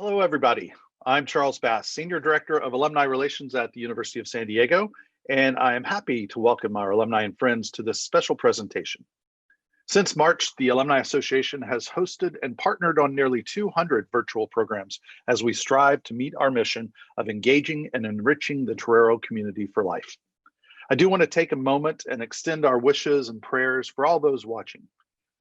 Hello, everybody. I'm Charles Bass, Senior Director of Alumni Relations at the University of San Diego, and I am happy to welcome our alumni and friends to this special presentation. Since March, the Alumni Association has hosted and partnered on nearly 200 virtual programs as we strive to meet our mission of engaging and enriching the Torero community for life. I do want to take a moment and extend our wishes and prayers for all those watching.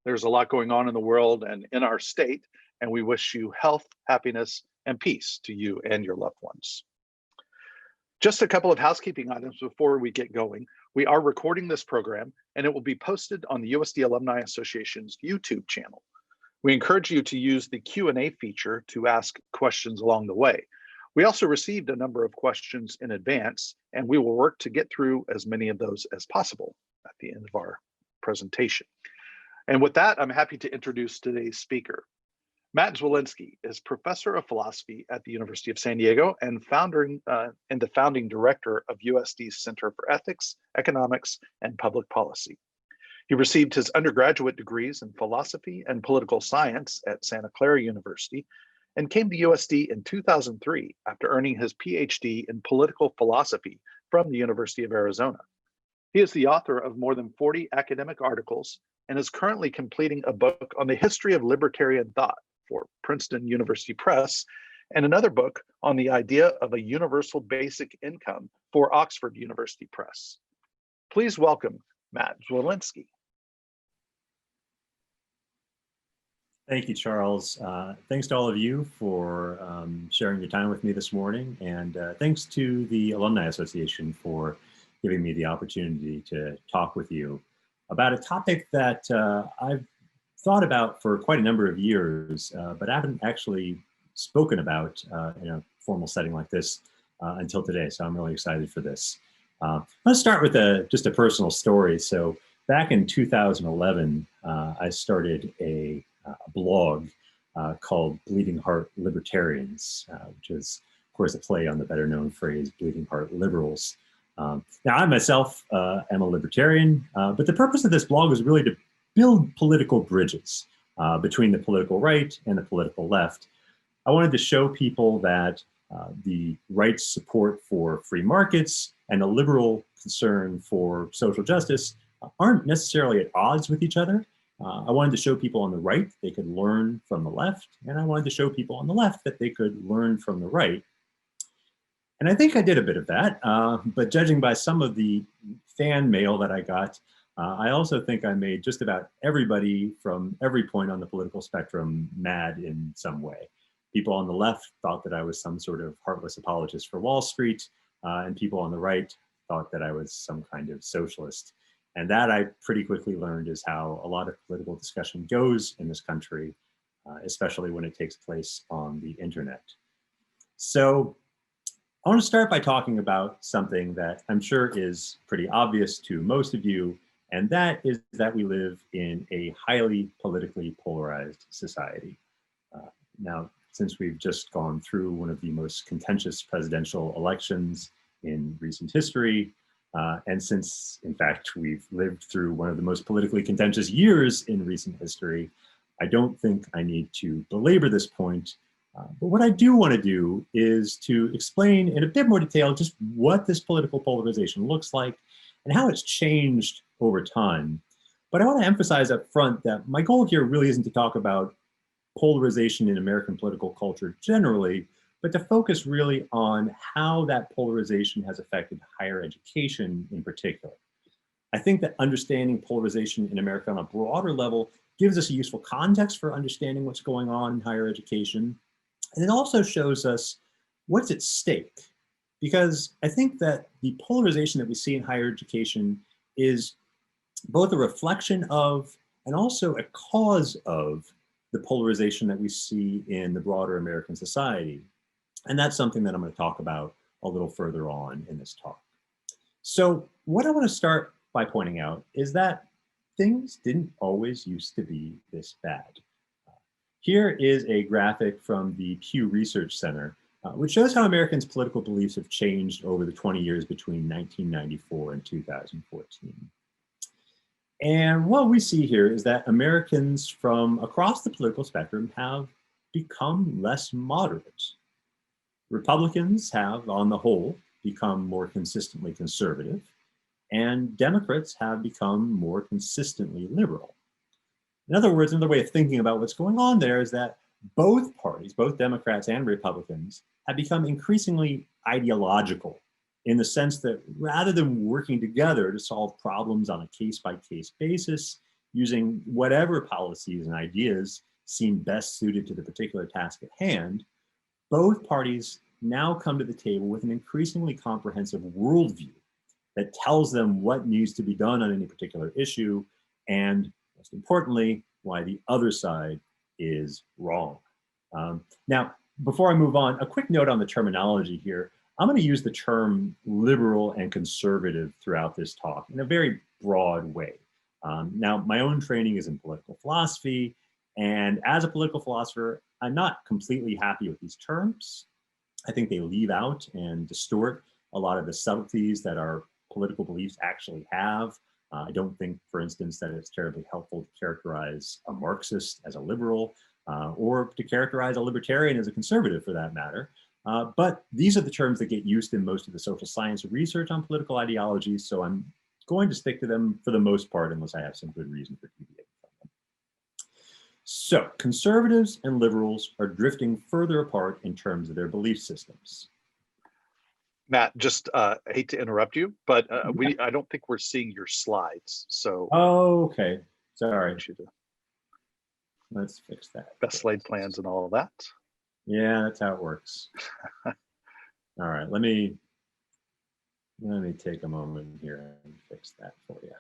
There's a lot going on in the world and in our state, and we wish you health, happiness, and peace to you and your loved ones. Just a couple of housekeeping items before we get going. We are recording this program, and it will be posted on the USD Alumni Association's YouTube channel. We encourage you to use the Q&A feature to ask questions along the way. We also received a number of questions in advance, and we will work to get through as many of those as possible at the end of our presentation. And with that, I'm happy to introduce today's speaker. Matt Zwolinski is Professor of Philosophy at the University of San Diego and the founding director of USD's Center for Ethics, Economics, and Public Policy. He received his undergraduate degrees in philosophy and political science at Santa Clara University and came to USD in 2003 after earning his PhD in political philosophy from the University of Arizona. He is the author of more than 40 academic articles and is currently completing a book on the history of libertarian thought for Princeton University Press, and another book on the idea of a universal basic income for Oxford University Press. Please welcome Matt Zwolinski. Thank you, Charles. Thanks to all of you for sharing your time with me this morning, and thanks to the Alumni Association for giving me the opportunity to talk with you about a topic that I've thought about for quite a number of years, but I haven't actually spoken about in a formal setting like this until today. So I'm really excited for this. Let's start with just a personal story. So back in 2011, I started a blog called Bleeding Heart Libertarians, which is, of course, a play on the better known phrase, Bleeding Heart Liberals. Now, I myself am a libertarian, but the purpose of this blog is really to build political bridges between the political right and the political left. I wanted to show people that the right's support for free markets and the liberal concern for social justice aren't necessarily at odds with each other. I wanted to show people on the right they could learn from the left, and I wanted to show people on the left that they could learn from the right. And I think I did a bit of that, but judging by some of the fan mail that I got, I also think I made just about everybody from every point on the political spectrum mad in some way. People on the left thought that I was some sort of heartless apologist for Wall Street, and people on the right thought that I was some kind of socialist. And that I pretty quickly learned is how a lot of political discussion goes in this country, especially when it takes place on the internet. So I want to start by talking about something that I'm sure is pretty obvious to most of you, and that is that we live in a highly politically polarized society. Now, since we've just gone through one of the most contentious presidential elections in recent history, and since, in fact, we've lived through one of the most politically contentious years in recent history, I don't think I need to belabor this point. But what I do want to do is to explain in a bit more detail just what this political polarization looks like and how it's changed over time. But I want to emphasize up front that my goal here really isn't to talk about polarization in American political culture generally, but to focus really on how that polarization has affected higher education in particular. I think that understanding polarization in America on a broader level gives us a useful context for understanding what's going on in higher education. And it also shows us what's at stake, because I think that the polarization that we see in higher education is both a reflection of and also a cause of the polarization that we see in the broader American society. And that's something that I'm going to talk about a little further on in this talk. So what I want to start by pointing out is that things didn't always used to be this bad. Here is a graphic from the Pew Research Center, which shows how Americans' political beliefs have changed over the 20 years between 1994 and 2014. And what we see here is that Americans from across the political spectrum have become less moderate. Republicans have, on the whole, become more consistently conservative, and Democrats have become more consistently liberal. In other words, another way of thinking about what's going on there is that both parties, both Democrats and Republicans, have become increasingly ideological in the sense that rather than working together to solve problems on a case-by-case basis, using whatever policies and ideas seem best suited to the particular task at hand, both parties now come to the table with an increasingly comprehensive worldview that tells them what needs to be done on any particular issue, and most importantly, why the other side is wrong. Now, before I move on, a quick note on the terminology here. I'm going to use the term liberal and conservative throughout this talk in a very broad way. Now, my own training is in political philosophy, and as a political philosopher, I'm not completely happy with these terms. I think they leave out and distort a lot of the subtleties that our political beliefs actually have. I don't think, for instance, that it's terribly helpful to characterize a Marxist as a liberal or to characterize a libertarian as a conservative for that matter. But these are the terms that get used in most of the social science research on political ideology, so I'm going to stick to them for the most part unless I have some good reason for deviating from them. So conservatives and liberals are drifting further apart in terms of their belief systems. Matt, just I hate to interrupt you, but I don't think we're seeing your slides. So oh, okay, sorry. Let's fix that. Best laid plans and all of that. Yeah, that's how it works. All right, let me take a moment here and fix that for you.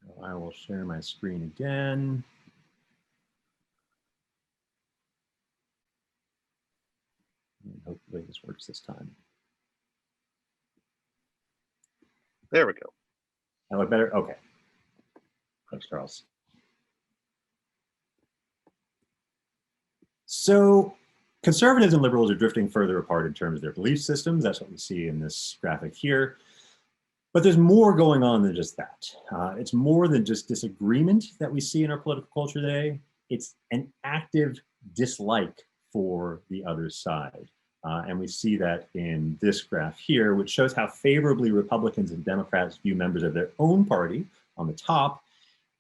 So I will share my screen again. And hopefully this works this time. There we go. That look better? Okay. Thanks, Charles. So conservatives and liberals are drifting further apart in terms of their belief systems. That's what we see in this graphic here. But there's more going on than just that. It's more than just disagreement that we see in our political culture today. It's an active dislike for the other side. And we see that in this graph here, which shows how favorably Republicans and Democrats view members of their own party on the top,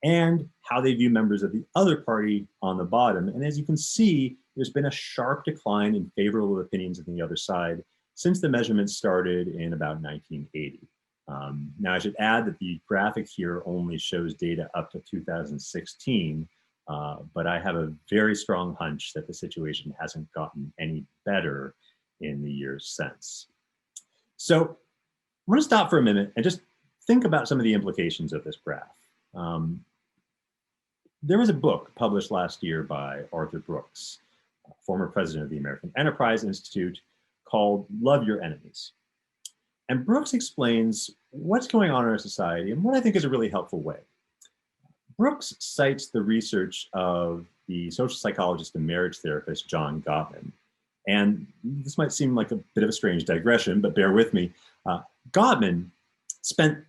and how they view members of the other party on the bottom. And as you can see, there's been a sharp decline in favorable opinions of the other side since the measurements started in about 1980. Now, I should add that the graphic here only shows data up to 2016, but I have a very strong hunch that the situation hasn't gotten any better in the years since. So I'm going to stop for a minute and just think about some of the implications of this graph. There was a book published last year by Arthur Brooks, former president of the American Enterprise Institute, called Love Your Enemies. And Brooks explains what's going on in our society in what I think is a really helpful way. Brooks cites the research of the social psychologist and marriage therapist, John Gottman. And this might seem like a bit of a strange digression, but bear with me. Gottman spent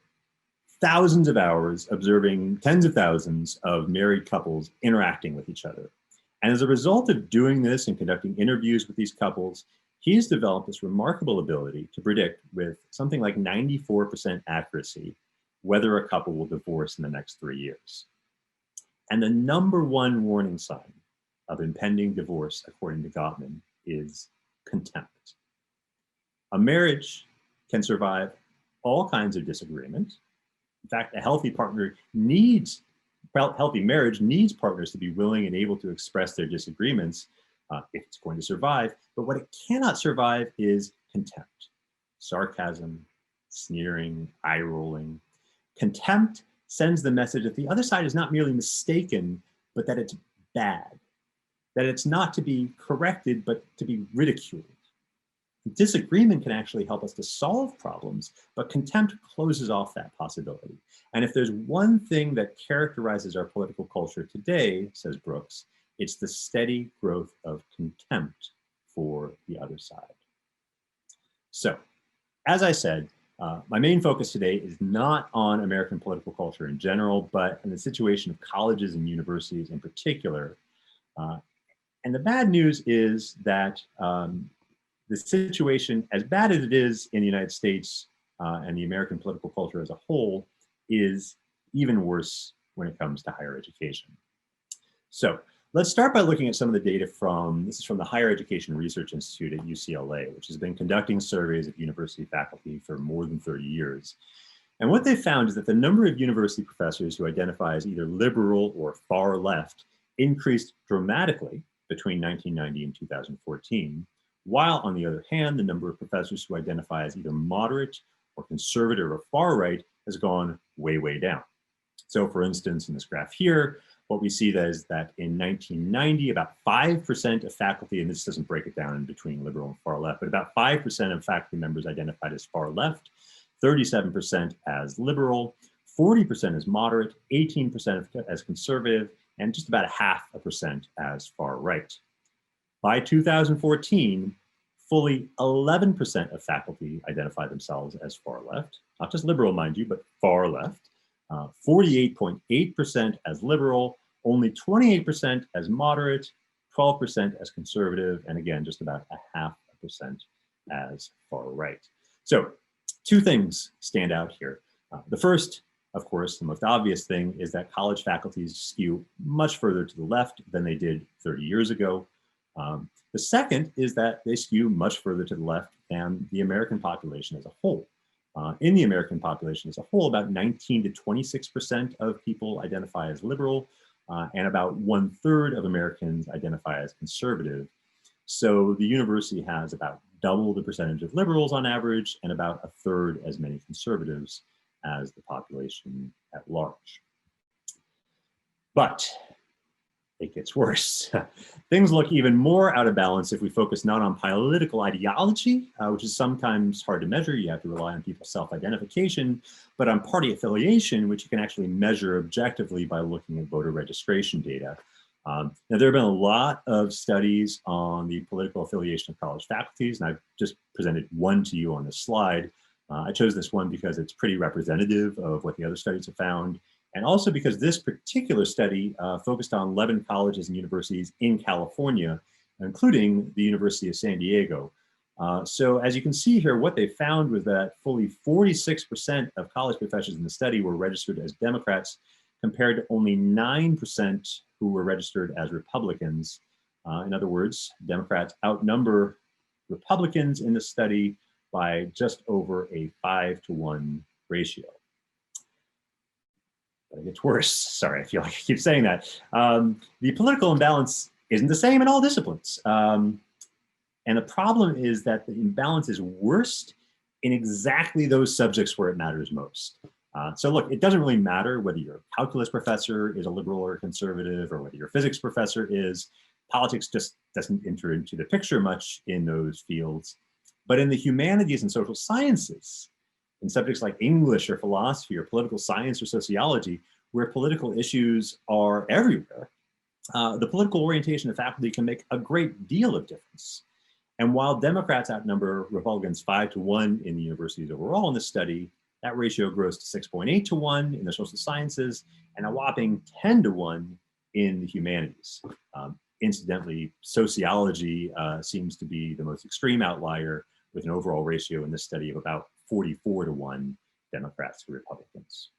thousands of hours observing tens of thousands of married couples interacting with each other. And as a result of doing this and conducting interviews with these couples, he's developed this remarkable ability to predict with something like 94% accuracy whether a couple will divorce in the next 3 years. And the #1 warning sign of impending divorce, according to Gottman, is contempt. A marriage can survive all kinds of disagreement. In fact, a healthy marriage needs partners to be willing and able to express their disagreements if it's going to survive. But what it cannot survive is contempt, sarcasm, sneering, eye-rolling. Contempt sends the message that the other side is not merely mistaken, but that it's bad, that it's not to be corrected, but to be ridiculed. Disagreement can actually help us to solve problems, but contempt closes off that possibility. And if there's one thing that characterizes our political culture today, says Brooks, it's the steady growth of contempt for the other side. So, as I said, My main focus today is not on American political culture in general, but on the situation of colleges and universities in particular. And the bad news is that the situation, as bad as it is in the United States and the American political culture as a whole, is even worse when it comes to higher education. So let's start by looking at some of the data this is from the Higher Education Research Institute at UCLA, which has been conducting surveys of university faculty for more than 30 years. And what they found is that the number of university professors who identify as either liberal or far left increased dramatically between 1990 and 2014, while on the other hand, the number of professors who identify as either moderate or conservative or far right has gone way, way down. So for instance, in this graph here, what we see is that in 1990, about 5% of faculty, and this doesn't break it down in between liberal and far left, but about 5% of faculty members identified as far left, 37% as liberal, 40% as moderate, 18% as conservative, and just about 0.5% as far right. By 2014, fully 11% of faculty identify themselves as far left, not just liberal, mind you, but far left. 48.8% as liberal, only 28% as moderate, 12% as conservative, and again, just about 0.5% as far right. So two things stand out here. The first, of course, the most obvious thing is that college faculties skew much further to the left than they did 30 years ago. The second is that they skew much further to the left than the American population as a whole. In the American population as a whole, about 19 to 26% of people identify as liberal, and about 1/3 of Americans identify as conservative. So the university has about double the percentage of liberals on average, and about 1/3 as many conservatives as the population at large. But it gets worse. Things look even more out of balance if we focus not on political ideology, which is sometimes hard to measure. You have to rely on people's self-identification, but on party affiliation, which you can actually measure objectively by looking at voter registration data. Now, there have been a lot of studies on the political affiliation of college faculties, and I've just presented one to you on this slide. I chose this one because it's pretty representative of what the other studies have found, and also because this particular study focused on 11 colleges and universities in California, including the University of San Diego. So as you can see here, what they found was that fully 46% of college professors in the study were registered as Democrats, compared to only 9% who were registered as Republicans. In other words, Democrats outnumber Republicans in the study by just over a 5-to-1 ratio. But it gets worse. Sorry, I feel like I keep saying that. The political imbalance isn't the same in all disciplines. And the problem is that the imbalance is worst in exactly those subjects where it matters most. So look, it doesn't really matter whether your calculus professor is a liberal or a conservative, or whether your physics professor is. Politics just doesn't enter into the picture much in those fields. But in the humanities and social sciences, in subjects like English or philosophy or political science or sociology, where political issues are everywhere, the political orientation of faculty can make a great deal of difference. And while Democrats outnumber Republicans 5-to-1 in the universities overall in this study, that ratio grows to 6.8-to-1 in the social sciences and a whopping 10-to-1 in the humanities. Incidentally, sociology seems to be the most extreme outlier, with an overall ratio in this study of about 44-to-1 Democrats to Republicans.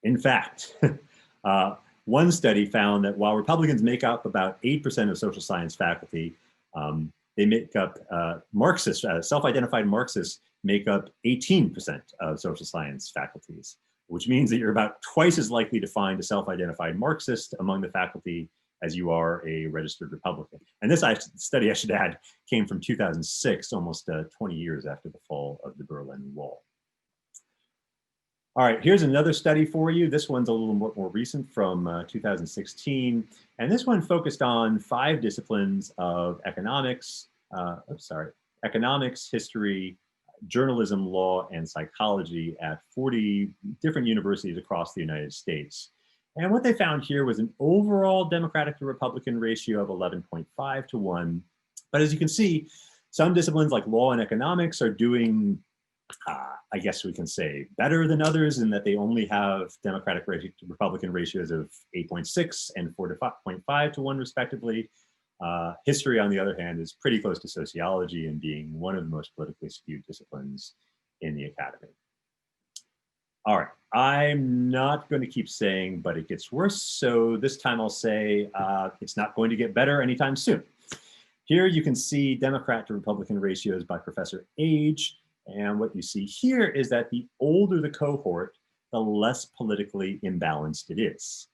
In fact, one study found that while Republicans make up about 8% of social science faculty, they make up Marxists, self-identified Marxists make up 18% of social science faculties, which means that you're about twice as likely to find a self-identified Marxist among the faculty as you are a registered Republican. And this study, I should add, came from 2006, almost 20 years after the fall of the Berlin Wall. All right, here's another study for you. This one's a little more recent, from 2016. And this one focused on 5 disciplines of economics, economics, history, journalism, law, and psychology at 40 different universities across the United States. And what they found here was an overall Democratic to Republican ratio of 11.5-to-1, But as you can see, some disciplines like law and economics are doing, I guess we can say, better than others in that they only have Democratic to Republican ratios of 8.6 and 4.5 to 1 respectively. History, on the other hand, is pretty close to sociology and being one of the most politically skewed disciplines in the academy. All right, I'm not going to keep saying, but it gets worse. So this time I'll say it's not going to get better anytime soon. Here you can see Democrat to Republican ratios by professor age. And what you see here is that the older the cohort, the less politically imbalanced it is.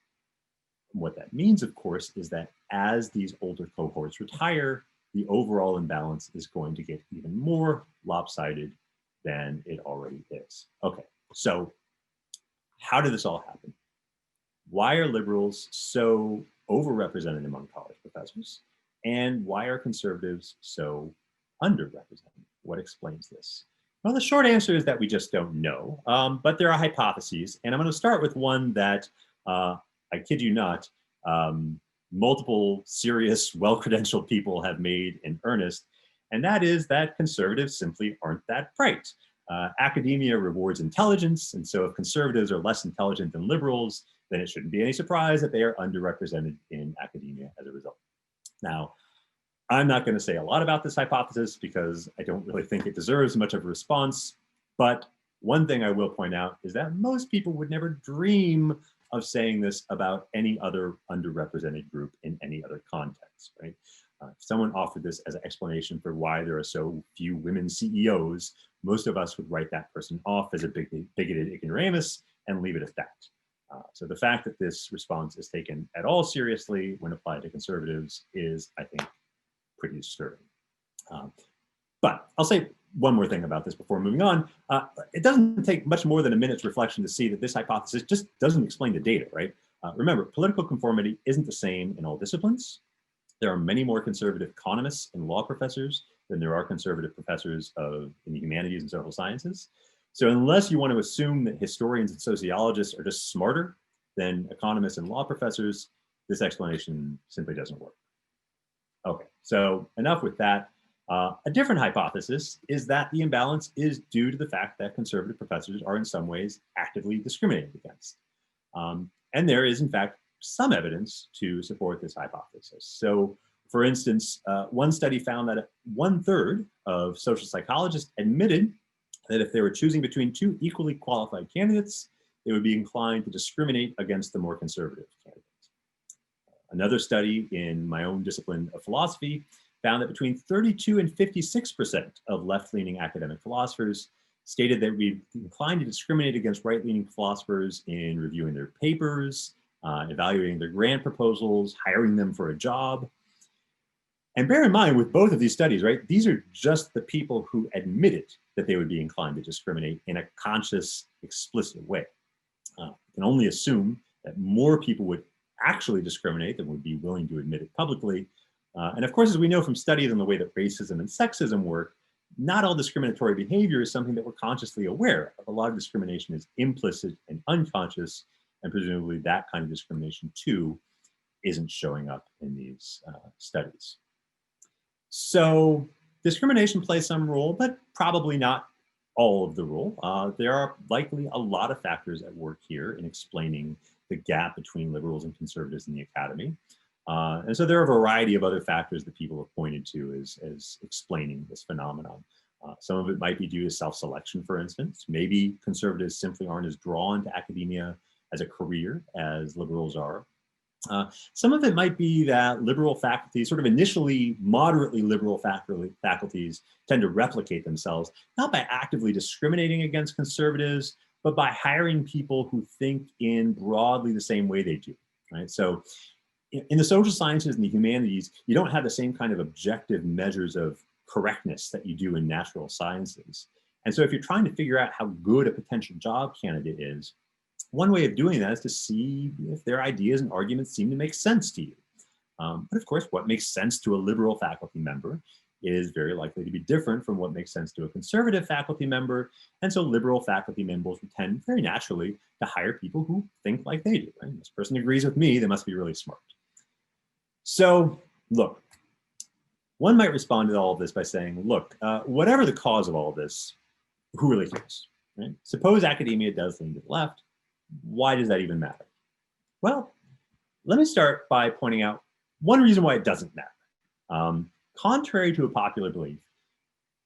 What that means, of course, is that as these older cohorts retire, the overall imbalance is going to get even more lopsided than it already is. Okay, so how did this all happen? Why are liberals so overrepresented among college professors? And why are conservatives so underrepresented? What explains this? Well, the short answer is that we just don't know, but there are hypotheses. And I'm going to start with one that, I kid you not, multiple serious, well-credentialed people have made in earnest, and that is that conservatives simply aren't that bright. Academia rewards intelligence, and so if conservatives are less intelligent than liberals, then it shouldn't be any surprise that they are underrepresented in academia as a result. Now, I'm not going to say a lot about this hypothesis because I don't really think it deserves much of a response, but one thing I will point out is that most people would never dream of saying this about any other underrepresented group in any other context, right? If someone offered this as an explanation for why there are so few women CEOs, most of us would write that person off as a bigoted ignoramus and leave it at that. So the fact that this response is taken at all seriously when applied to conservatives is, I think, pretty disturbing. But I'll say one more thing about this before moving on. It doesn't take much more than a minute's reflection to see that this hypothesis just doesn't explain the data, right? Remember, political conformity isn't the same in all disciplines. There are many more conservative economists and law professors than there are conservative professors in the humanities and social sciences. So unless you want to assume that historians and sociologists are just smarter than economists and law professors, this explanation simply doesn't work. Okay, so enough with that. A different hypothesis is that the imbalance is due to the fact that conservative professors are in some ways actively discriminated against. And there is, in fact, some evidence to support this hypothesis. So, for instance, one study found that 1/3 of social psychologists admitted that if they were choosing between two equally qualified candidates, they would be inclined to discriminate against the more conservative candidate. Another study in my own discipline of philosophy found that between 32 and 56% of left-leaning academic philosophers stated that we'd be inclined to discriminate against right-leaning philosophers in reviewing their papers, evaluating their grant proposals, hiring them for a job. And bear in mind, with both of these studies, right, these are just the people who admitted that they would be inclined to discriminate in a conscious, explicit way. You can only assume that more people would actually discriminate than would be willing to admit it publicly. And of course, as we know from studies on the way that racism and sexism work, not all discriminatory behavior is something that we're consciously aware of. A lot of discrimination is implicit and unconscious, and presumably that kind of discrimination too isn't showing up in these studies. So discrimination plays some role, but probably not all of the role. There are likely a lot of factors at work here in explaining the gap between liberals and conservatives in the academy. And so there are a variety of other factors that people have pointed to as explaining this phenomenon. Some of it might be due to self-selection, for instance. Maybe conservatives simply aren't as drawn to academia as a career as liberals are. Some of it might be that liberal faculties, sort of initially moderately liberal faculties, tend to replicate themselves, not by actively discriminating against conservatives, but by hiring people who think in broadly the same way they do, right? So in the social sciences and the humanities, you don't have the same kind of objective measures of correctness that you do in natural sciences. And so if you're trying to figure out how good a potential job candidate is, one way of doing that is to see if their ideas and arguments seem to make sense to you. But of course, what makes sense to a liberal faculty member is very likely to be different from what makes sense to a conservative faculty member. And so liberal faculty members would tend very naturally to hire people who think like they do. Right? This person agrees with me, they must be really smart. So look, One might respond to all of this by saying, look, whatever the cause of all of this, who really cares? Right? Suppose academia does lean to the left. Why does that even matter? Well, let me start by pointing out one reason why it doesn't matter. Contrary to a popular belief,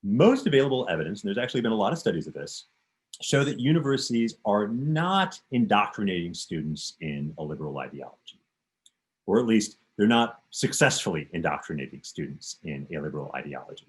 most available evidence, and there's actually been a lot of studies of this, show that universities are not indoctrinating students in a liberal ideology, or at least they're not successfully indoctrinating students in a liberal ideology.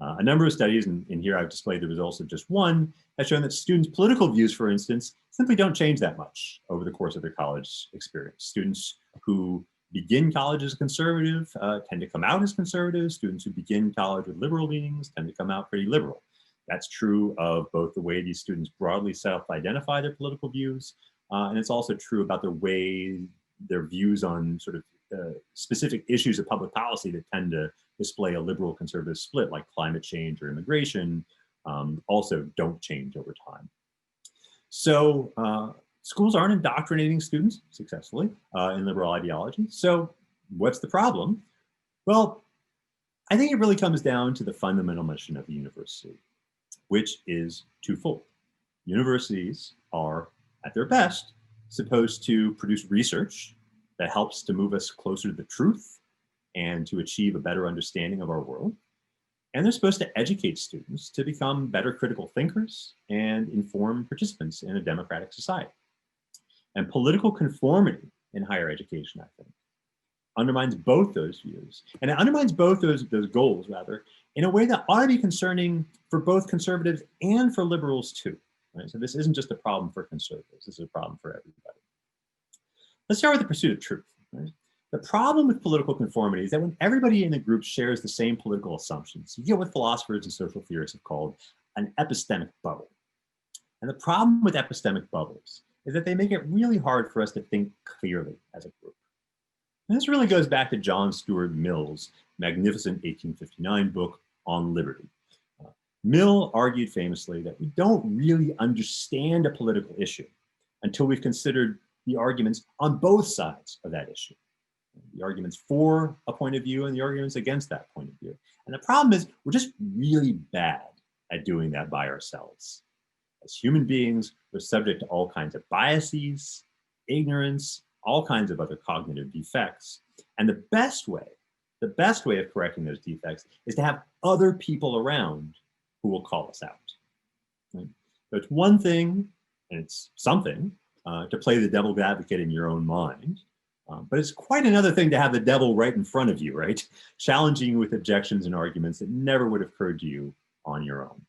A number of studies, and here I've displayed the results of just one, has shown that students' political views, for instance, simply don't change that much over the course of their college experience. Students who begin college as conservative tend to come out as conservative. Students who begin college with liberal leanings tend to come out pretty liberal. That's true of both the way these students broadly self-identify their political views, and it's also true about the way their views on sort of specific issues of public policy that tend to display a liberal conservative split, like climate change or immigration, also don't change over time. So schools aren't indoctrinating students successfully in liberal ideology. So what's the problem? Well, I think it really comes down to the fundamental mission of the university, which is twofold. Universities are, at their best, supposed to produce research that helps to move us closer to the truth and to achieve a better understanding of our world. And they're supposed to educate students to become better critical thinkers and informed participants in a democratic society. And political conformity in higher education, I think, undermines both those views. And it undermines both those goals, rather, in a way that ought to be concerning for both conservatives and for liberals too. Right? So this isn't just a problem for conservatives, this is a problem for everybody. Let's start with the pursuit of truth. Right? The problem with political conformity is that when everybody in a group shares the same political assumptions, you get what philosophers and social theorists have called an epistemic bubble. And the problem with epistemic bubbles is that they make it really hard for us to think clearly as a group. And this really goes back to John Stuart Mill's magnificent 1859 book on liberty. Mill argued famously that we don't really understand a political issue until we've considered the arguments on both sides of that issue. The arguments for a point of view and the arguments against that point of view. And the problem is we're just really bad at doing that by ourselves. As human beings, we're subject to all kinds of biases, ignorance, all kinds of other cognitive defects. And the best way of correcting those defects is to have other people around who will call us out. Right? So it's one thing, and it's something, to play the devil's advocate in your own mind. But it's quite another thing to have the devil right in front of you, right? Challenging you with objections and arguments that never would have occurred to you on your own.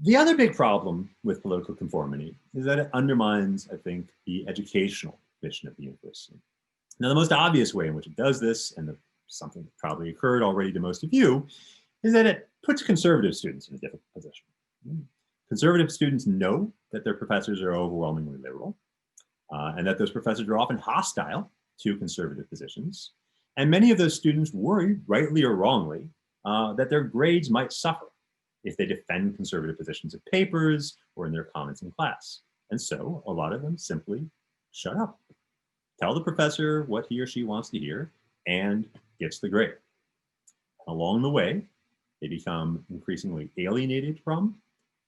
The other big problem with political conformity is that it undermines, I think, the educational mission of the university. Now, the most obvious way in which it does this, and something that probably occurred already to most of you, is that it puts conservative students in a difficult position. Conservative students know that their professors are overwhelmingly liberal, and that those professors are often hostile to conservative positions. And many of those students worry, rightly or wrongly, that their grades might suffer if they defend conservative positions in papers or in their comments in class. And so a lot of them simply shut up, tell the professor what he or she wants to hear, and gets the grade. Along the way, they become increasingly alienated from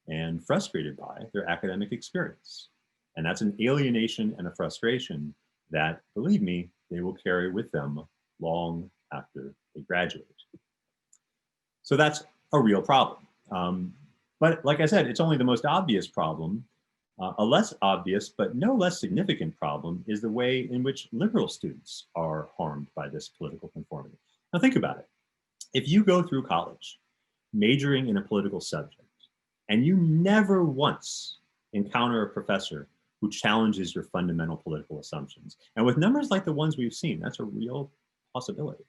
and frustrated by their academic experience. And that's an alienation and a frustration that, believe me, they will carry with them long after they graduate. So that's a real problem. But like I said, it's only the most obvious problem. A less obvious, but no less significant problem is the way in which liberal students are harmed by this political conformity. Now think about it. If you go through college majoring in a political subject, and you never once encounter a professor who challenges your fundamental political assumptions, and with numbers like the ones we've seen, that's a real possibility.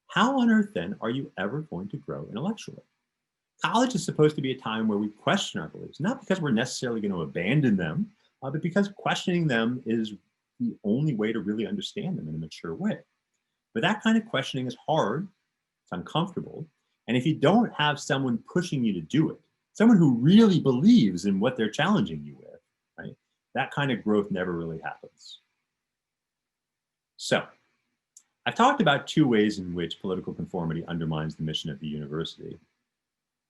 How on earth then are you ever going to grow intellectually? College is supposed to be a time where we question our beliefs, not because we're necessarily going to abandon them, but because questioning them is the only way to really understand them in a mature way. But that kind of questioning is hard, it's uncomfortable, and if you don't have someone pushing you to do it, someone who really believes in what they're challenging you with, right, that kind of growth never really happens. So I've talked about two ways in which political conformity undermines the mission of the university.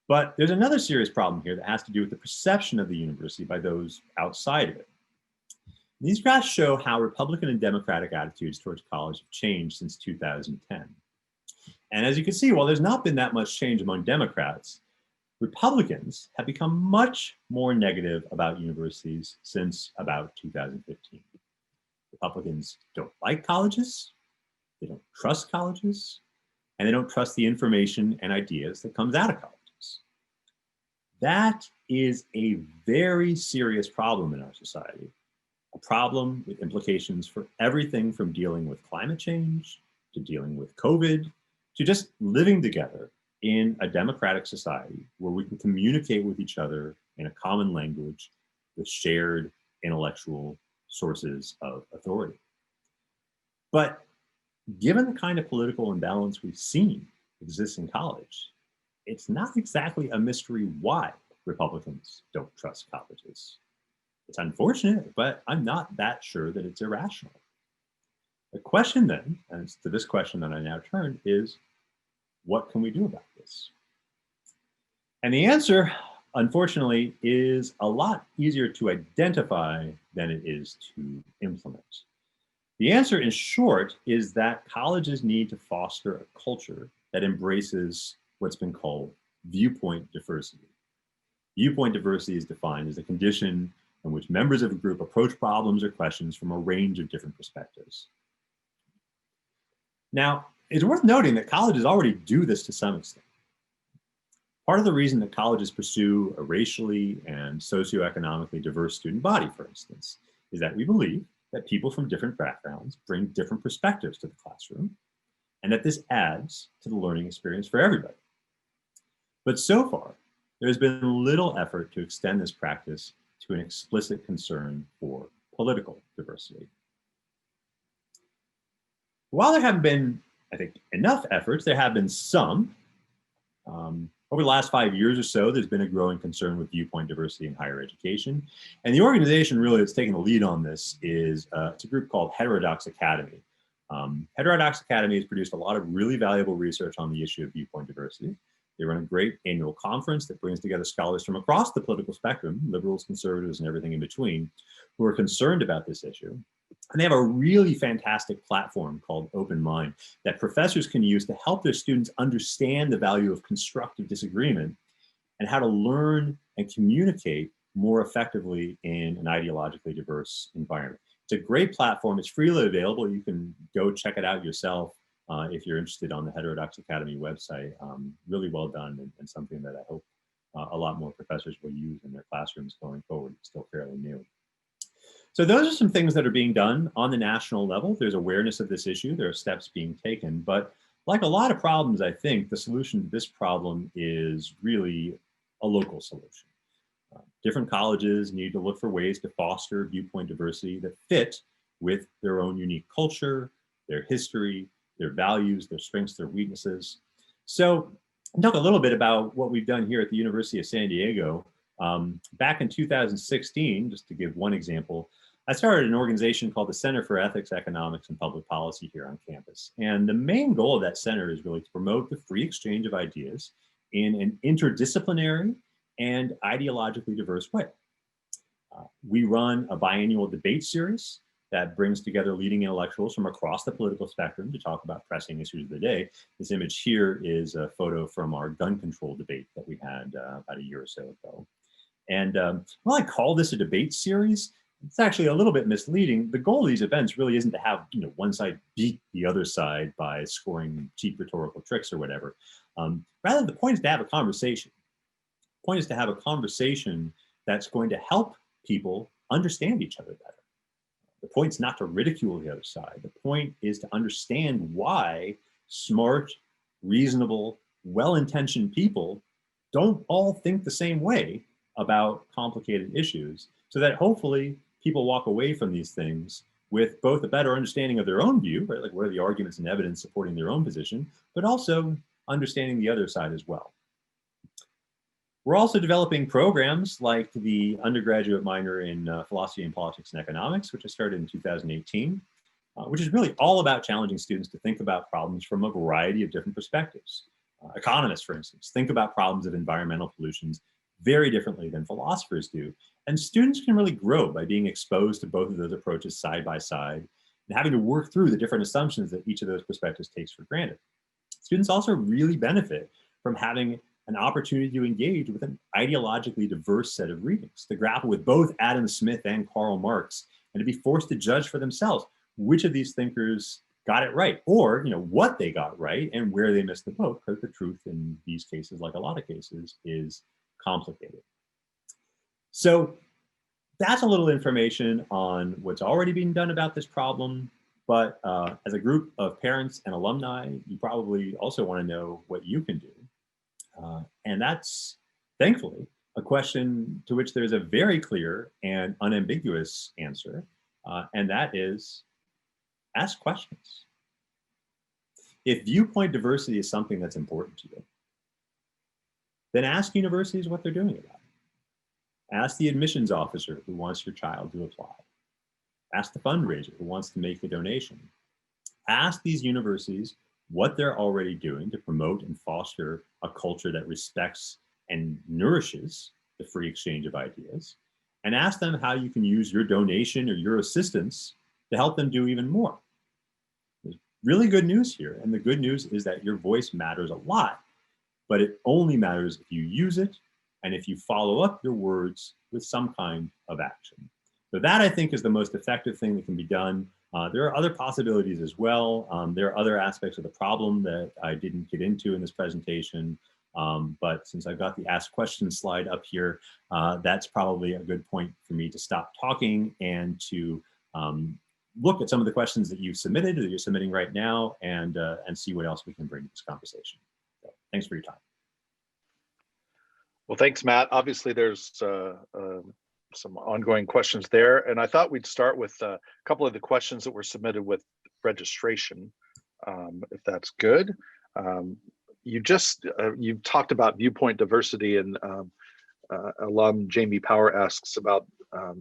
But there's another serious problem here that has to do with the perception of the university by those outside of it. These graphs show how Republican and Democratic attitudes towards college have changed since 2010. And as you can see, while there's not been that much change among Democrats, Republicans have become much more negative about universities since about 2015. Republicans don't like colleges, they don't trust colleges, and they don't trust the information and ideas that comes out of colleges. That is a very serious problem in our society, a problem with implications for everything from dealing with climate change, to dealing with COVID, to just living together in a democratic society where we can communicate with each other in a common language with shared intellectual sources of authority. But given the kind of political imbalance we've seen exist in college, it's not exactly a mystery why Republicans don't trust colleges. It's unfortunate, but I'm not that sure that it's irrational. The question then, and it's to this question that I now turn, is what can we do about this? And the answer, unfortunately, is a lot easier to identify than it is to implement. The answer, in short, is that colleges need to foster a culture that embraces what's been called viewpoint diversity. Viewpoint diversity is defined as a condition in which members of a group approach problems or questions from a range of different perspectives. Now, it's worth noting that colleges already do this to some extent. Part of the reason that colleges pursue a racially and socioeconomically diverse student body, for instance, is that we believe that people from different backgrounds bring different perspectives to the classroom, and that this adds to the learning experience for everybody. But so far, there's been little effort to extend this practice to an explicit concern for political diversity. While there haven't been, I think, enough efforts, there have been some. Over the last 5 years or so, there's been a growing concern with viewpoint diversity in higher education. And the organization really that's taking the lead on this is it's a group called Heterodox Academy. Heterodox Academy has produced a lot of really valuable research on the issue of viewpoint diversity. They run a great annual conference that brings together scholars from across the political spectrum, liberals, conservatives, and everything in between, who are concerned about this issue. And they have a really fantastic platform called Open Mind that professors can use to help their students understand the value of constructive disagreement and how to learn and communicate more effectively in an ideologically diverse environment. It's a great platform. It's freely available. You can go check it out yourself if you're interested on the Heterodox Academy website. Really well done and something that I hope a lot more professors will use in their classrooms going forward. It's still fairly new. So those are some things that are being done on the national level. There's awareness of this issue. There are steps being taken. But like a lot of problems, I think the solution to this problem is really a local solution. Different colleges need to look for ways to foster viewpoint diversity that fit with their own unique culture, their history, their values, their strengths, their weaknesses. So I'll talk a little bit about what we've done here at the University of San Diego. Back in 2016, just to give one example, I started an organization called the Center for Ethics, Economics, and Public Policy here on campus. And the main goal of that center is really to promote the free exchange of ideas in an interdisciplinary and ideologically diverse way. We run a biannual debate series that brings together leading intellectuals from across the political spectrum to talk about pressing issues of the day. This image here is a photo from our gun control debate that we had about a year or so ago. And while I call this a debate series, it's actually a little bit misleading. The goal of these events really isn't to have one side beat the other side by scoring cheap rhetorical tricks or whatever. Rather, the point is to have a conversation. The point is to have a conversation that's going to help people understand each other better. The point's not to ridicule the other side. The point is to understand why smart, reasonable, well-intentioned people don't all think the same way about complicated issues, so that hopefully people walk away from these things with both a better understanding of their own view, right? Like what are the arguments and evidence supporting their own position, but also understanding the other side as well. We're also developing programs like the undergraduate minor in philosophy and politics and economics, which I started in 2018. which is really all about challenging students to think about problems from a variety of different perspectives. Economists, for instance, think about problems of environmental pollutions very differently than philosophers do. And students can really grow by being exposed to both of those approaches side by side and having to work through the different assumptions that each of those perspectives takes for granted. Students also really benefit from having an opportunity to engage with an ideologically diverse set of readings, to grapple with both Adam Smith and Karl Marx, and to be forced to judge for themselves which of these thinkers got it right, or what they got right and where they missed the boat, because the truth in these cases, like a lot of cases, is complicated. So that's a little information on what's already being done about this problem. But as a group of parents and alumni, you probably also want to know what you can do. And that's, thankfully, a question to which there's a very clear and unambiguous answer. And that is, ask questions. If viewpoint diversity is something that's important to you, then ask universities what they're doing about it. Ask the admissions officer who wants your child to apply. Ask the fundraiser who wants to make a donation. Ask these universities what they're already doing to promote and foster a culture that respects and nourishes the free exchange of ideas. And ask them how you can use your donation or your assistance to help them do even more. There's really good news here. And the good news is that your voice matters a lot, but it only matters if you use it and if you follow up your words with some kind of action. So that, I think, is the most effective thing that can be done. There are other possibilities as well. There are other aspects of the problem that I didn't get into in this presentation. But since I've got the ask questions slide up here, that's probably a good point for me to stop talking and to look at some of the questions that you've submitted or that you're submitting right now and see what else we can bring to this conversation. So, thanks for your time. Well, thanks, Matt. Obviously, there's some ongoing questions there. And I thought we'd start with a couple of the questions that were submitted with registration, if that's good. You've talked about viewpoint diversity, and alum Jamie Power asks about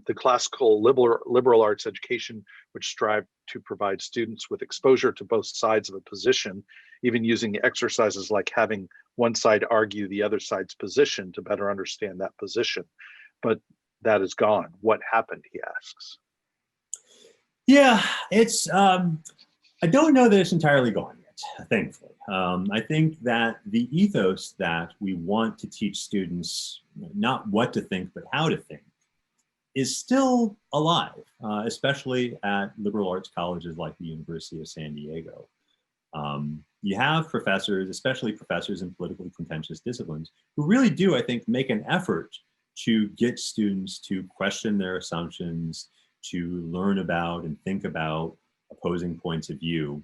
the classical liberal arts education, which strive to provide students with exposure to both sides of a position, even using exercises like having one side argue the other side's position to better understand that position. But that is gone. What happened, he asks. Yeah, it's, I don't know that it's entirely gone yet, thankfully. I think that the ethos that we want to teach students, not what to think, but how to think, is still alive, especially at liberal arts colleges like the University of San Diego. You have professors, especially professors in politically contentious disciplines, who really do, I think, make an effort to get students to question their assumptions, to learn about and think about opposing points of view.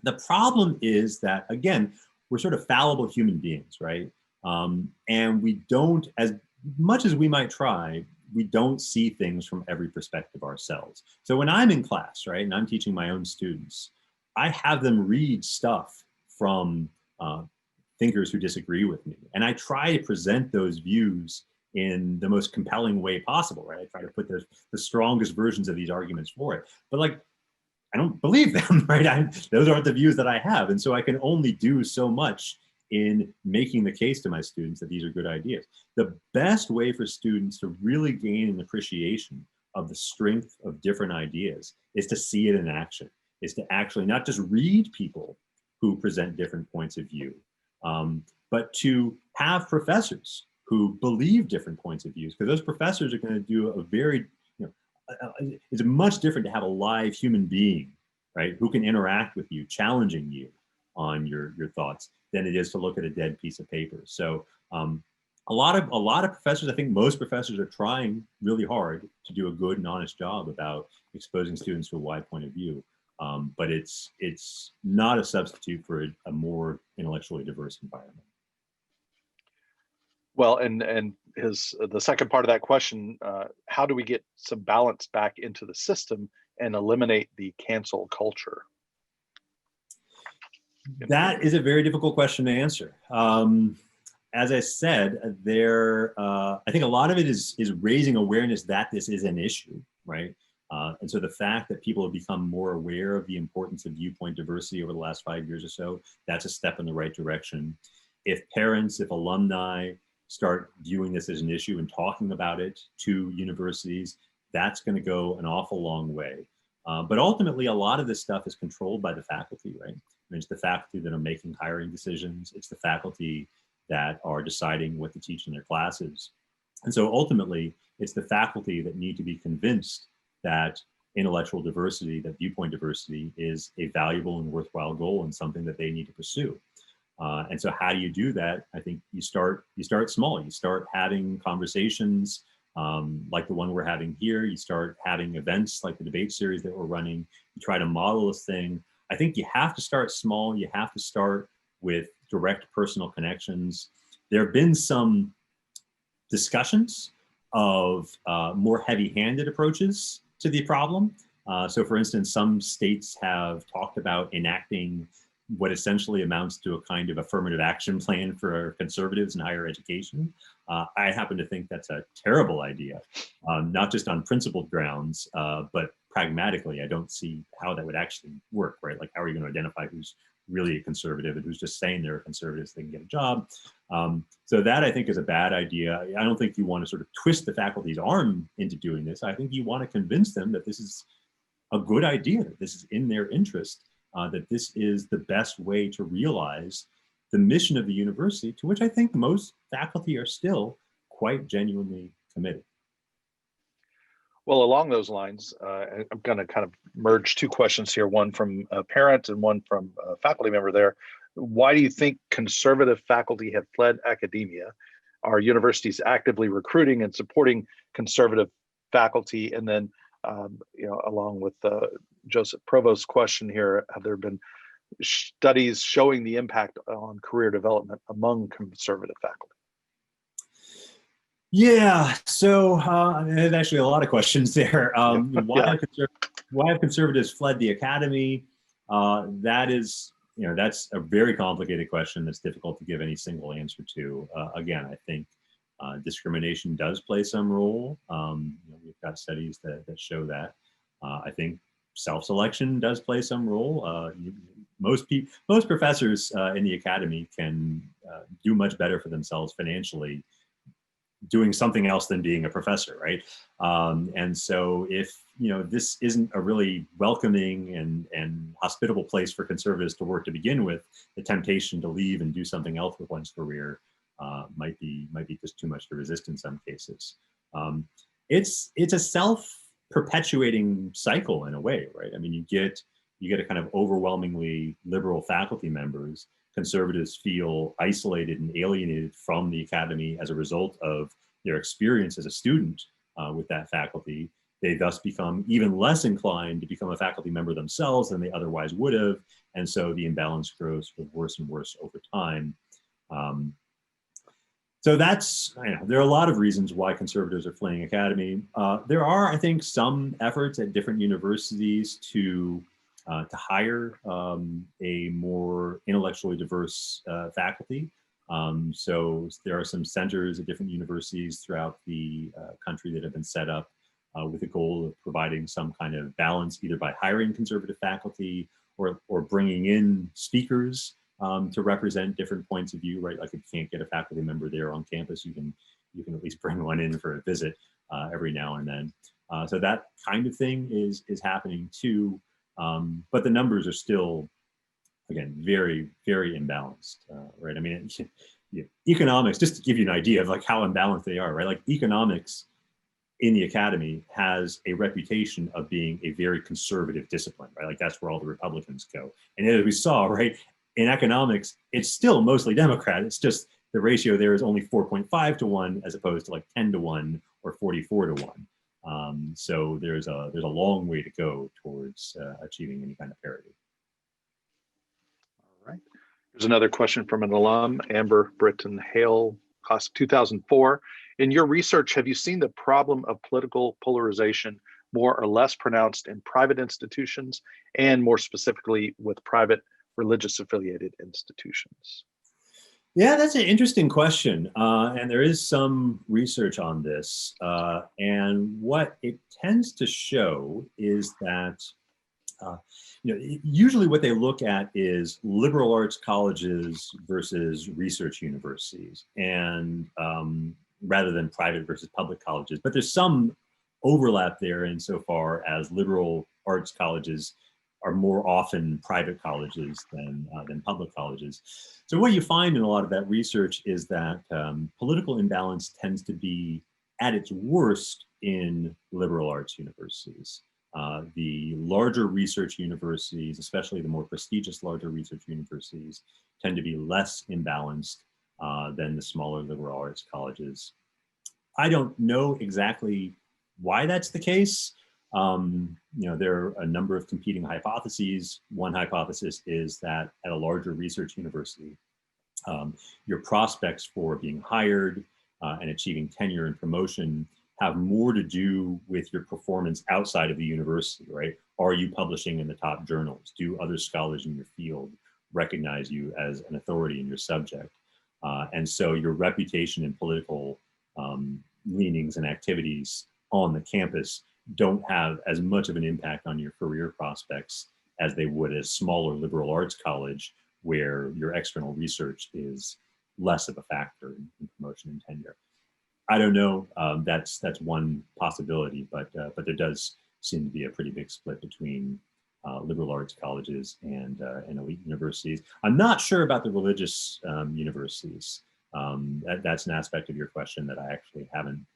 The problem is that, again, we're sort of fallible human beings, right? And we don't, as much as we might try, we don't see things from every perspective ourselves. So when I'm in class, right, and I'm teaching my own students, I have them read stuff from thinkers who disagree with me. And I try to present those views in the most compelling way possible, right? I try to put the strongest versions of these arguments for it. But like, I don't believe them, right? Those aren't the views that I have. And so I can only do so much in making the case to my students that these are good ideas. The best way for students to really gain an appreciation of the strength of different ideas is to see it in action, is to actually not just read people who present different points of view, but to have professors who believe different points of views, because those professors are going to do a very, it's much different to have a live human being, right, who can interact with you, challenging you on your thoughts, than it is to look at a dead piece of paper. So a lot of professors, I think most professors are trying really hard to do a good and honest job about exposing students to a wide point of view. But it's not a substitute for a more intellectually diverse environment. Well, and the second part of that question, how do we get some balance back into the system and eliminate the cancel culture? That is a very difficult question to answer. As I said, I think a lot of it is raising awareness that this is an issue, right? And so the fact that people have become more aware of the importance of viewpoint diversity over the last 5 years or so, that's a step in the right direction. If parents, if alumni start viewing this as an issue and talking about it to universities, that's going to go an awful long way. But ultimately, a lot of this stuff is controlled by the faculty, right? I mean, it's the faculty that are making hiring decisions. It's the faculty that are deciding what to teach in their classes. And so ultimately, it's the faculty that need to be convinced that intellectual diversity, that viewpoint diversity is a valuable and worthwhile goal and something that they need to pursue. And so how do you do that? I think you start small. You start having conversations like the one we're having here. You start having events like the debate series that we're running. You try to model this thing. I think you have to start small. You have to start with direct personal connections. There have been some discussions of more heavy-handed approaches to the problem. So for instance, some states have talked about enacting what essentially amounts to a kind of affirmative action plan for conservatives in higher education. I happen to think that's a terrible idea, not just on principled grounds, but pragmatically, I don't see how that would actually work, right? Like, how are you going to identify who's really a conservative and who's just saying they're a conservative so they can get a job? So that, I think, is a bad idea. I don't think you want to sort of twist the faculty's arm into doing this. I think you want to convince them that this is a good idea, that this is in their interest, that this is the best way to realize the mission of the university, to which I think most faculty are still quite genuinely committed. Well, along those lines, I'm going to kind of merge two questions here, one from a parent and one from a faculty member there. Why do you think conservative faculty have fled academia? Are universities actively recruiting and supporting conservative faculty? And then, along with Joseph Provost's question here, have there been studies showing the impact on career development among conservative faculty? Yeah, so there's actually a lot of questions there. Why have conservatives fled the academy? That's a very complicated question that's difficult to give any single answer to. Again, I think discrimination does play some role. We've got studies that show that. I think self-selection does play some role. Most professors in the academy can do much better for themselves financially doing something else than being a professor, right? And so if this isn't a really welcoming and hospitable place for conservatives to work to begin with, the temptation to leave and do something else with one's career might be just too much to resist in some cases. It's a self-perpetuating cycle in a way, right? I mean, you get a kind of overwhelmingly liberal faculty members. Conservatives feel isolated and alienated from the academy as a result of their experience as a student with that faculty. They thus become even less inclined to become a faculty member themselves than they otherwise would have. And so the imbalance grows worse and worse over time. So there are a lot of reasons why conservatives are fleeing academy. There are, I think, some efforts at different universities to hire a more intellectually diverse faculty. So there are some centers at different universities throughout the country that have been set up with the goal of providing some kind of balance, either by hiring conservative faculty or bringing in speakers to represent different points of view, right? Like, if you can't get a faculty member there on campus, you can at least bring one in for a visit every now and then. So that kind of thing is happening too. But the numbers are still, again, very, very imbalanced, right? I mean, economics, just to give you an idea of like how imbalanced they are, right? Like, economics in the academy has a reputation of being a very conservative discipline, right? Like, that's where all the Republicans go. And as we saw, right, in economics, it's still mostly Democrat. It's just the ratio there is only 4.5 to 1 as opposed to like 10 to 1 or 44 to 1. So there's a long way to go towards achieving any kind of parity. All right. There's another question from an alum, Amber Britton Hale, class of 2004. In your research, have you seen the problem of political polarization more or less pronounced in private institutions, and more specifically with private religious affiliated institutions? Yeah, that's an interesting question. And there is some research on this. And what it tends to show is that, uh, usually what they look at is liberal arts colleges versus research universities, and rather than private versus public colleges. But there's some overlap there insofar as liberal arts colleges are more often private colleges than public colleges. So what you find in a lot of that research is that political imbalance tends to be at its worst in liberal arts universities. The larger research universities, especially the more prestigious larger research universities, tend to be less imbalanced than the smaller liberal arts colleges. I don't know exactly why that's the case. There are a number of competing hypotheses. One hypothesis is that at a larger research university, your prospects for being hired and achieving tenure and promotion have more to do with your performance outside of the university, right? Are you publishing in the top journals? Do other scholars in your field recognize you as an authority in your subject? And so your reputation and political leanings and activities on the campus don't have as much of an impact on your career prospects as they would at a smaller liberal arts college, where your external research is less of a factor in promotion and tenure. I don't know. That's one possibility, but there does seem to be a pretty big split between liberal arts colleges and elite universities. I'm not sure about the religious universities. That's an aspect of your question that I actually haven't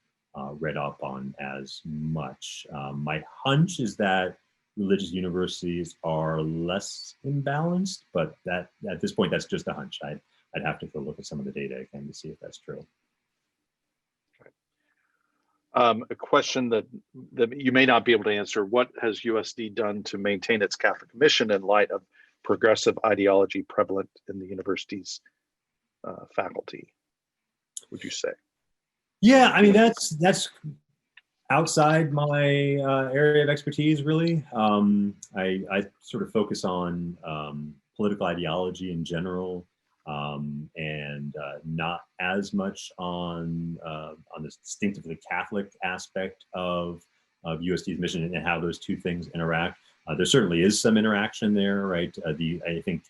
read up on as much. My hunch is that religious universities are less imbalanced, but that at this point, that's just a hunch. I'd have to go look at some of the data again to see if that's true. A question that you may not be able to answer: what has USD done to maintain its Catholic mission in light of progressive ideology prevalent in the university's faculty, would you say? Yeah, I mean, that's outside my area of expertise, really. I sort of focus on political ideology in general, and not as much on the distinctively Catholic aspect of USD's mission and how those two things interact. There certainly is some interaction there, right? I think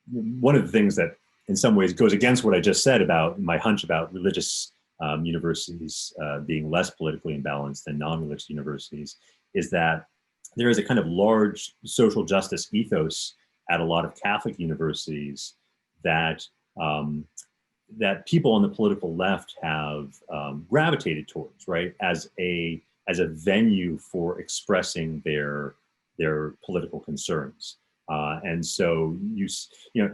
one of the things that in some ways goes against what I just said about my hunch about religious universities being less politically imbalanced than non-religious universities is that there is a kind of large social justice ethos at a lot of Catholic universities that that people on the political left have gravitated towards, right, as a venue for expressing their political concerns. And so you know,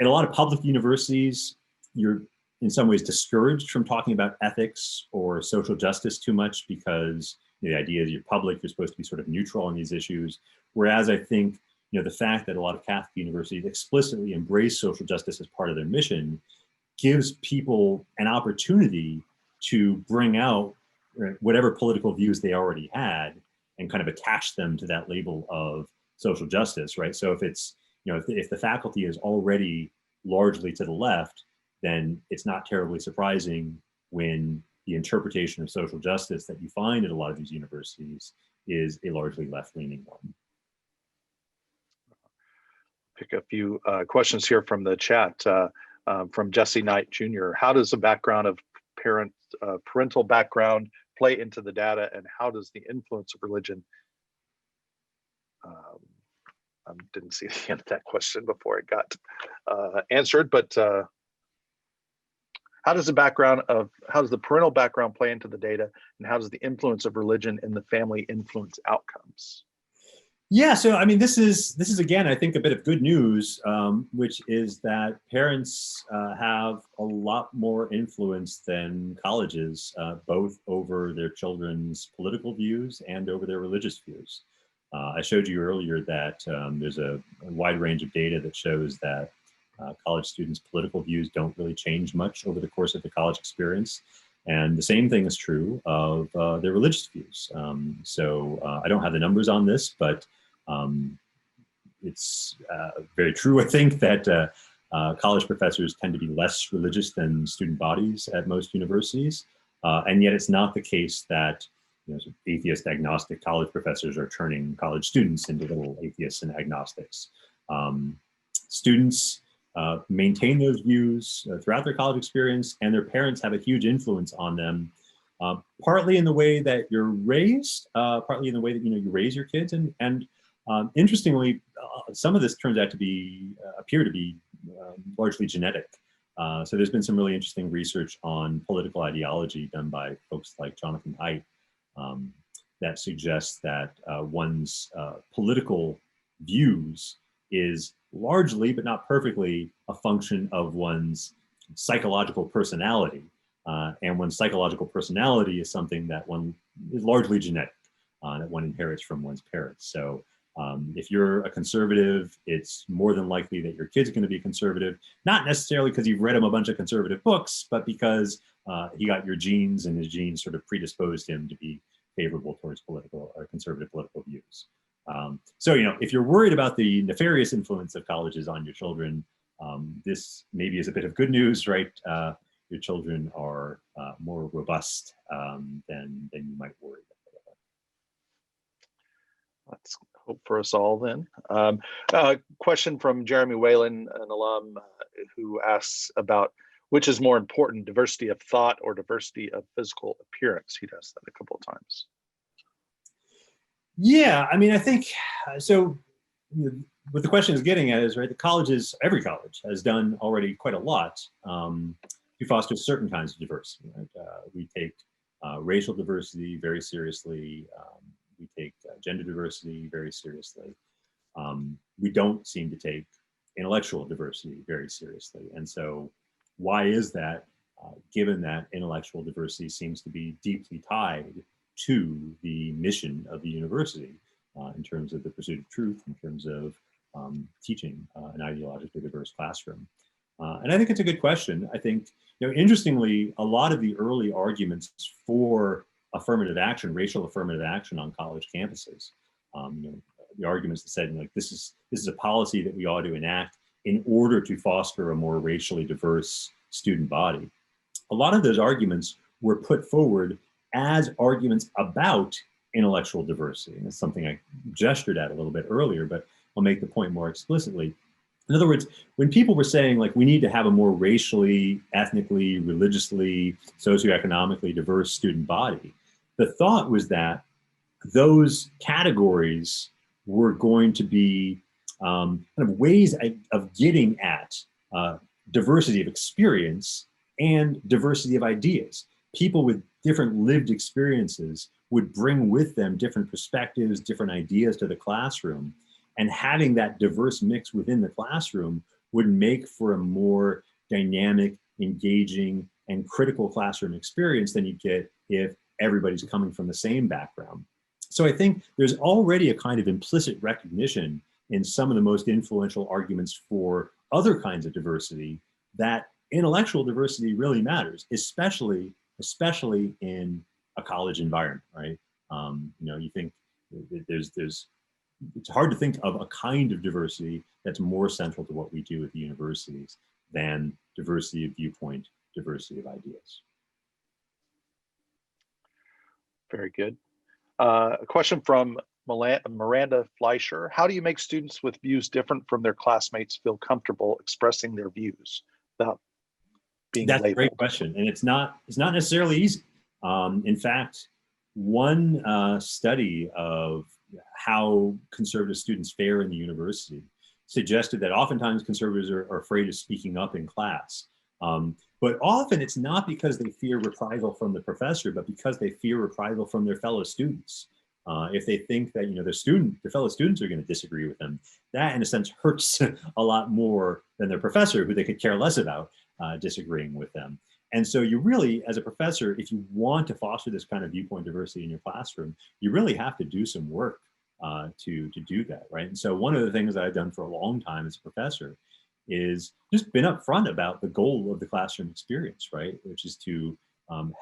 in a lot of public universities, you're in some ways discouraged from talking about ethics or social justice too much because the idea is you're public, you're supposed to be sort of neutral on these issues. Whereas I think the fact that a lot of Catholic universities explicitly embrace social justice as part of their mission gives people an opportunity to bring out whatever political views they already had and kind of attach them to that label of social justice, right? So if it's, if the faculty is already largely to the left, then it's not terribly surprising when the interpretation of social justice that you find at a lot of these universities is a largely left-leaning one. Pick a few questions here from the chat. From Jesse Knight Jr. How does the background of parental background play into the data, and how does the influence of religion? I didn't see the end of that question before it got answered, but how does the parental background play into the data, and how does the influence of religion in the family influence outcomes? Yeah, so I mean, this is again, I think, a bit of good news, which is that parents have a lot more influence than colleges, both over their children's political views and over their religious views. I showed you earlier that there's a wide range of data that shows that college students' political views don't really change much over the course of the college experience. And the same thing is true of their religious views. So I don't have the numbers on this, but it's very true, I think, that College professors tend to be less religious than student bodies at most universities. And yet it's not the case that atheist agnostic college professors are turning college students into little atheists and agnostics. Students maintain those views throughout their college experience, and their parents have a huge influence on them, partly in the way that you're raised, partly in the way that you raise your kids, and interestingly, some of this turns out to be appear to be largely genetic. So there's been some really interesting research on political ideology done by folks like Jonathan Haidt that suggests that one's political views is largely, but not perfectly, a function of one's psychological personality. And one's psychological personality is something that one is largely genetic, that one inherits from one's parents. So if you're a conservative, it's more than likely that your kid's going to be conservative, not necessarily because you've read him a bunch of conservative books, but because he got your genes, and his genes sort of predisposed him to be favorable towards political or conservative political views. So, if you're worried about the nefarious influence of colleges on your children, this maybe is a bit of good news, right? Your children are more robust than you might worry about. Let's hope for us all then. Question from Jeremy Whalen, an alum, who asks about which is more important, diversity of thought or diversity of physical appearance? He'd asked that a couple of times. Yeah, I mean, I think, so what the question is getting at is, right, the colleges, every college has done already quite a lot to foster certain kinds of diversity. Right? We take racial diversity very seriously. We take gender diversity very seriously. We don't seem to take intellectual diversity very seriously. And so why is that, given that intellectual diversity seems to be deeply tied to the mission of the university in terms of the pursuit of truth, in terms of teaching an ideologically diverse classroom? And I think it's a good question. I think, interestingly, a lot of the early arguments for affirmative action, racial affirmative action on college campuses, the arguments that said, like, this is a policy that we ought to enact in order to foster a more racially diverse student body. A lot of those arguments were put forward as arguments about intellectual diversity. And it's something I gestured at a little bit earlier, but I'll make the point more explicitly. In other words, when people were saying, like, we need to have a more racially, ethnically, religiously, socioeconomically diverse student body, the thought was that those categories were going to be kind of ways of getting at diversity of experience and diversity of ideas. People with different lived experiences would bring with them different perspectives, different ideas to the classroom. And having that diverse mix within the classroom would make for a more dynamic, engaging, and critical classroom experience than you get if everybody's coming from the same background. So I think there's already a kind of implicit recognition in some of the most influential arguments for other kinds of diversity that intellectual diversity really matters, especially in a college environment, right? You think it's hard to think of a kind of diversity that's more central to what we do at the universities than diversity of viewpoint, diversity of ideas. Very good. A question from Miranda Fleischer. How do you make students with views different from their classmates feel comfortable expressing their views without being That's labeled? a great question, and it's not necessarily easy. In fact, one study of how conservative students fare in the university suggested that oftentimes conservatives are afraid of speaking up in class. But often it's not because they fear reprisal from the professor, but because they fear reprisal from their fellow students. If they think that their fellow students are going to disagree with them, that in a sense hurts a lot more than their professor, who they could care less about disagreeing with them. And so you really, as a professor, if you want to foster this kind of viewpoint diversity in your classroom, you really have to do some work to do that, right? And so one of the things that I've done for a long time as a professor is just been upfront about the goal of the classroom experience, right? Which is to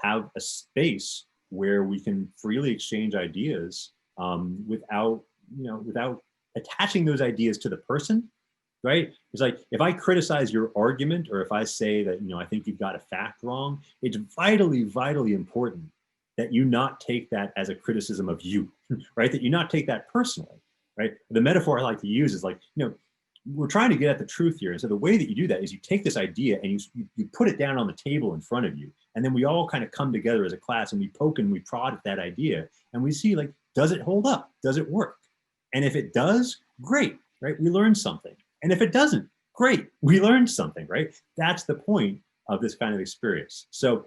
have a space where we can freely exchange ideas without attaching those ideas to the person, right? It's like, if I criticize your argument, or if I say that, I think you've got a fact wrong, it's vitally, vitally important that you not take that as a criticism of you, right? That you not take that personally, right? The metaphor I like to use is like, we're trying to get at the truth here. And so the way that you do that is you take this idea and you put it down on the table in front of you. And then we all kind of come together as a class and we poke and we prod at that idea. And we see, like, does it hold up? Does it work? And if it does, great, right? We learned something. And if it doesn't, great, we learned something, right? That's the point of this kind of experience. So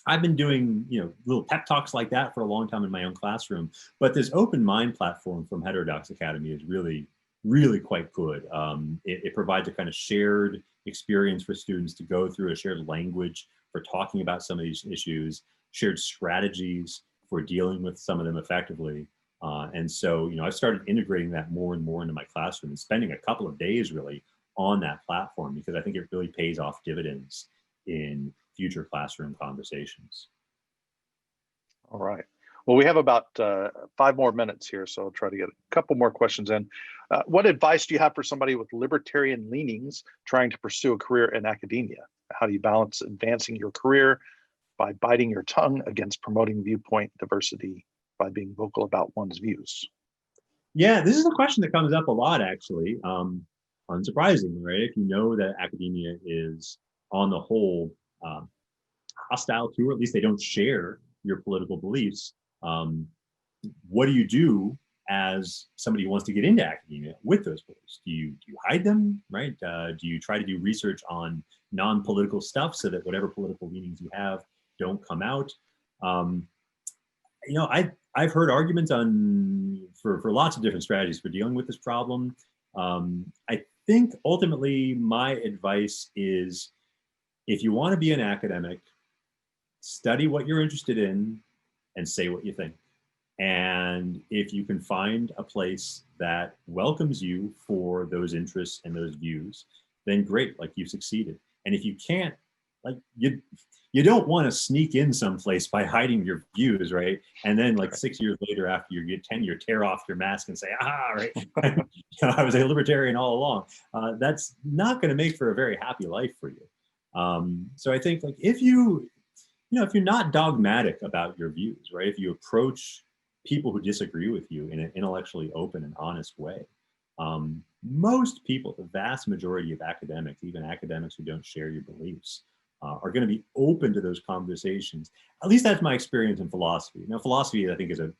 I've been doing, little pep talks like that for a long time in my own classroom. But this open mind platform from Heterodox Academy is really, really quite good. It provides a kind of shared experience for students to go through, a shared language for talking about some of these issues, shared strategies for dealing with some of them effectively. And so, I've started integrating that more and more into my classroom and spending a couple of days really on that platform, because I think it really pays off dividends in future classroom conversations. All right. Well, we have about 5 more minutes here, so I'll try to get a couple more questions in. What advice do you have for somebody with libertarian leanings trying to pursue a career in academia? How do you balance advancing your career by biting your tongue against promoting viewpoint diversity by being vocal about one's views? Yeah, this is a question that comes up a lot, actually. Unsurprisingly, right? If you know that academia is, on the whole, hostile to, or at least they don't share your political beliefs, what do you do as somebody who wants to get into academia with those beliefs? Do you hide them, right? Do you try to do research on non-political stuff so that whatever political leanings you have don't come out? I've heard arguments for lots of different strategies for dealing with this problem. I think ultimately my advice is, if you want to be an academic, study what you're interested in and say what you think. And if you can find a place that welcomes you for those interests and those views, then great, like, you've succeeded. And if you can't, like, you don't want to sneak in someplace by hiding your views, right? And then, like, 6 years later, after you get tenure, tear off your mask and say, right, I was a libertarian all along. That's not going to make for a very happy life for you. So I think, like, if you're not dogmatic about your views, right? If you approach people who disagree with you in an intellectually open and honest way, most people, the vast majority of academics, even academics who don't share your beliefs, are going to be open to those conversations. At least that's my experience in philosophy. Now, philosophy, I think, is an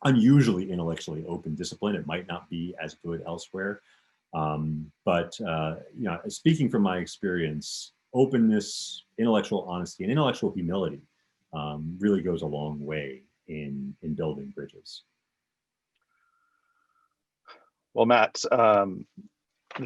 unusually intellectually open discipline. It might not be as good elsewhere. But speaking from my experience, openness, intellectual honesty, and intellectual humility really goes a long way in building bridges. Well, Matt,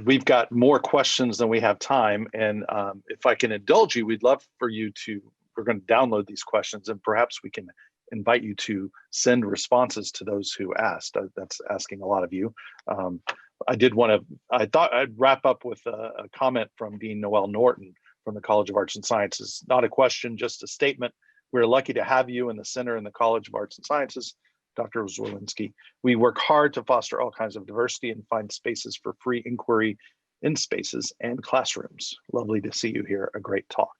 we've got more questions than we have time. And if I can indulge you, we'd love for you to, we're going to download these questions, and perhaps we can invite you to send responses to those who asked. That's asking a lot of you. I thought I'd wrap up with a comment from Dean Noel Norton from the College of Arts and Sciences. Not a question, just a statement. We're lucky to have you in the center in the College of Arts and Sciences, Dr. Zwolinski. We work hard to foster all kinds of diversity and find spaces for free inquiry in spaces and classrooms. Lovely to see you here. A great talk.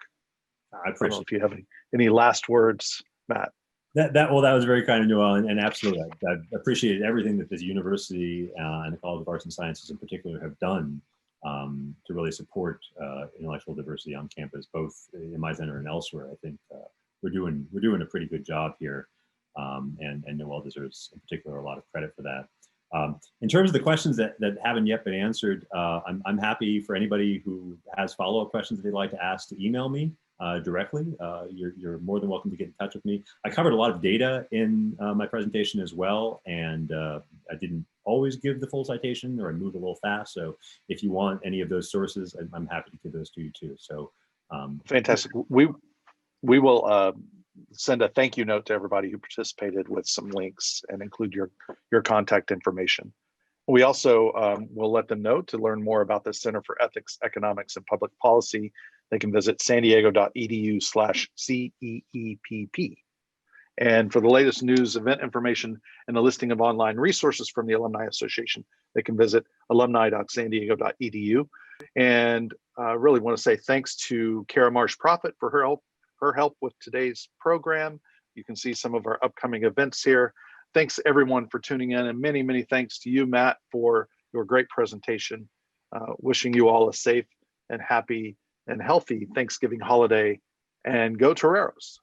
I appreciate it. If you have any last words, Matt. That was very kind of Noel, and absolutely, I appreciated everything that this university and the College of Arts and Sciences in particular have done to really support intellectual diversity on campus, both in my center and elsewhere. I think we're doing a pretty good job here, and Noel deserves in particular a lot of credit for that. In terms of the questions that haven't yet been answered, I'm happy for anybody who has follow-up questions that they'd like to ask to email me directly. You're more than welcome to get in touch with me. I covered a lot of data in my presentation as well, and I didn't always give the full citation, or I moved a little fast. So if you want any of those sources, I'm happy to give those to you too. So fantastic. We will send a thank you note to everybody who participated with some links and include your contact information. We also will let them know to learn more about the Center for Ethics, Economics, and Public Policy. They can visit sandiego.edu/CEEPP. And for the latest news, event information, and a listing of online resources from the Alumni Association, they can visit alumni.sandiego.edu. And really want to say thanks to Kara Marsh-Prophet for her help with today's program. You can see some of our upcoming events here. Thanks everyone for tuning in, and many, many thanks to you, Matt, for your great presentation. Wishing you all a safe and happy and healthy Thanksgiving holiday, and go Toreros.